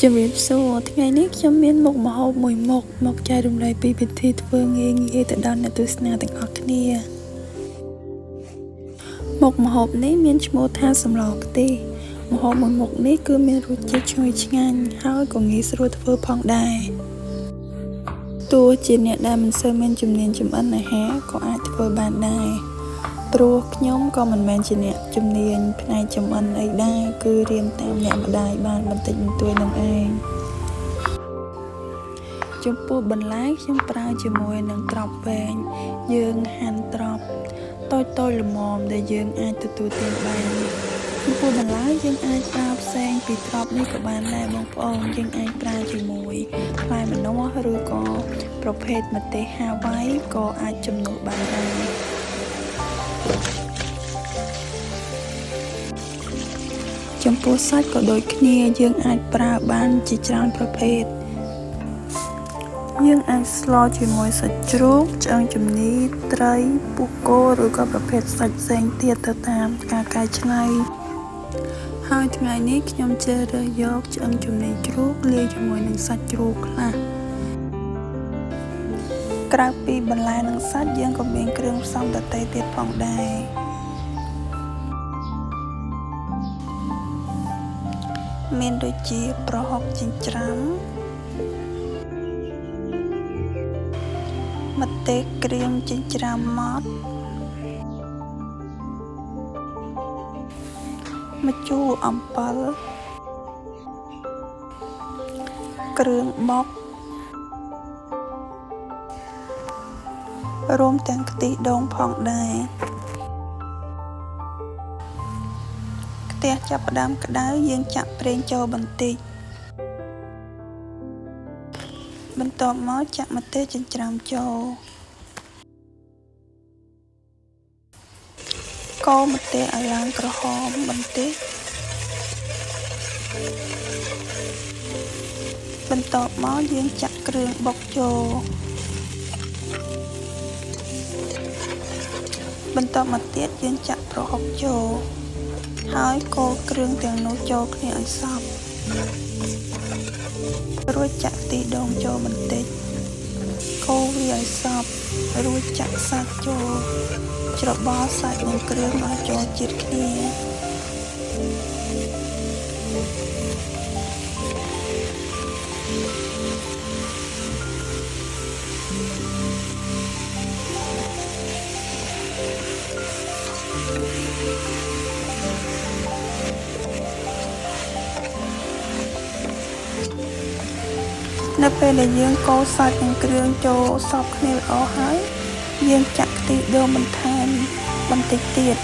ជំរាបសួរថ្ងៃនេះខ្ញុំមានមុខម្ហូបមួយមុខមកចែករំលែកពីវិធីធ្វើងាយៗទៅដល់អ្នកទស្សនាទាំងអស់គ្នាមុខម្ហូបនេះមានឈ្មោះថាសម្លខ្ទិះម្ហូបមួយមុខនេះគឺមានរសជាតិឈ្ងុយឆ្ងាញ់ហើយក៏ងាយស្រួលធ្វើផងដែរទោះជាអ្នកដែលមិនសូវមានជំនាញចម្អិនអាហារក៏អាចធ្វើបានដែរព្រោះខ្ញុំក៏មិនមែនជាអ្នកជំនាញផ្នែកចម្អិនអីដែរគឺរៀនតាមអ្នកម្ដាយបានបន្តិចបន្តួចនឹងឯងចំពោះបន្លែខ្ញុំប្រើជាមួយនឹងត្រប់វែងយើងហាន់ត្រប់តូចៗល្មមដែលយើងអាចទទួលទានបានចំពោះបន្លែយើងអាចប្រើផ្សេងពីត្រប់នេះក៏បានដែរបងប្អូនយើងអាចប្រើជាមួយផ្លែម្នាស់ឬក៏ប្រភេទម្ទេសហាវ៉ៃក៏អាចជំនួសបានដែរចំពោះសាច់ក៏ដូចគ្នាយើងអាចប្រើបានជាច្រើនប្រភេទយើងអាចស្លជាមួយសាច់ជ្រូកឆ្អឹងជំនីត្រីពុះគោឬក៏ប្រភេទសាច់ផ្សេងទៀតទៅតាមការកែច្នៃហើយថ្ងៃនេះខ្ញុំជ្រើសរើសយកឆ្អឹងជំនីជ្រូកលាយជាមួយនឹងសាច់ជ្រូកខ្លះក្រៅពីបន្លែនិងសាច់យើងក៏មានគ្រឿងផ្សំដទៃទៀតផងដែរមានដូចជាប្រហុកចិញ្ច្រាំម្ទេសក្រៀមចិញ្ច្រាំម៉ដ្ឋម្ជូរអំពិលគ្រឿងបុករួមទាំងខ្ទិះដូងផងដែរខ្ទះចាប់ផ្ដើមក្តៅយើងចាក់ប្រេងចូលបន្តិចបន្ទាប់មកចាក់ម្ទេសចិញ្ច្រាំចូលកូរម្ទេសឲ្យឡើងក្រហមបន្តិចបន្ទាប់មកយើងចាក់គ្រឿងបុកចូលបន្ទាប់មកទៀតយើងចាក់ប្រហុកចូលហើយកូរគ្រឿងទាំងនោះចូលគ្នាឲ្យសព្វរួចចាក់ខ្ទិះដូងចូលបន្តិចកូរវាឲ្យសព្វរួចចាក់សាច់ចូលច្របល់សាច់និងគ្រឿងឲ្យចូលជាតិគ្នានៅពេលដែលយើងកូរសាច់និងគ្រឿងចូលសព្វគ្នាល្អហើយយើងចាក់ខ្ទិះដូងបន្ថែមបន្តិចទៀត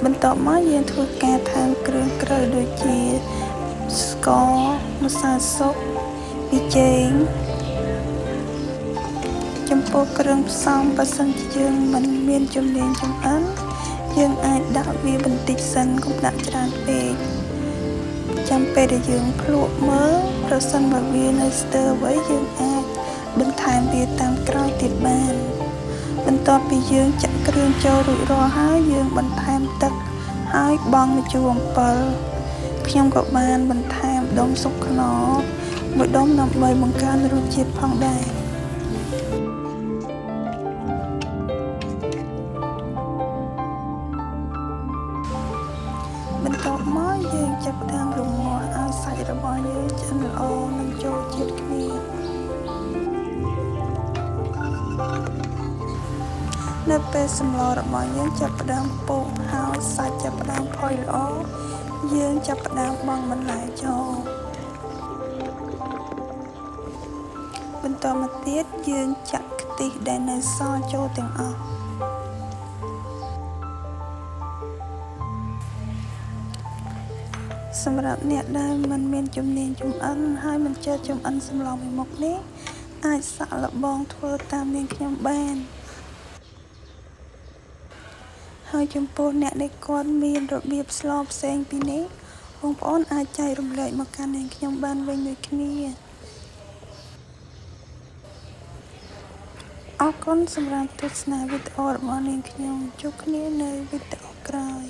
បន្ទាប់មកយើងធ្វើការថែមគ្រឿងក្រូចដូចជាស្កម្សៅស៊ុបប៊ីចេងចំពោះគ្រឿងផ្សំបើសិនជាយើងមិនមានជំនាញចម្អិនយើងអាចដាក់វាបន្តិចសិនកុំដាក់ច្រើនពេកចាំពេលដែលយើងភ្លក់មើលប្រសិនបើវានៅស្ទើរអ្វីយើងអាចបន្ថែមវាតាមក្រោយទៀតបានបន្ទាប់ពីយើងចាក់គ្រឿងចូលរួចរាល់ហើយយើងបន្ថែមទឹកហើយបង់ម្ជូរអំពិលខ្ញុំក៏បានបន្ថែមដុំស៊ុបខ្នុរមួយដុំដើម្បីបង្កើនរសជាតិផងដែរបន្ទាប់មកយើងចាប់ផ្ដើមរំងាស់ឲ្យសាច់របស់យើងឆ្អិនល្អនិងចូលជាតិគ្នានៅពេលសម្លរបស់យើងចាប់ផ្ដើមពុះហើយសាច់ចាប់ផ្ដើមផុយល្អយើងចាប់ផ្ដើមបង់បន្លែចូលបន្តមកទៀតយើងចាក់ខ្ទិះដែលនៅសល់ចូលទាំងអស់សម្រាប់អ្នកដែលមិនមានជំនាញចម្អិនហើយមិនចេះចម្អិនសម្លមួយមុខនេះអាចសាក់លបងធ្វើតាមនាងខ្ញុំបានហើយចំពោះអ្នកដែលគាត់មានរបៀបស្លផ្សេងពីនេះបងប្អូនអាចចែករំលែកមកកាន់នាងខ្ញុំបានវិញដូចគ្នាអរគុណសម្រាប់ទស្សនាវីដេអូរបស់នាងខ្ញុំជួបគ្នានៅវីដេអូក្រោយ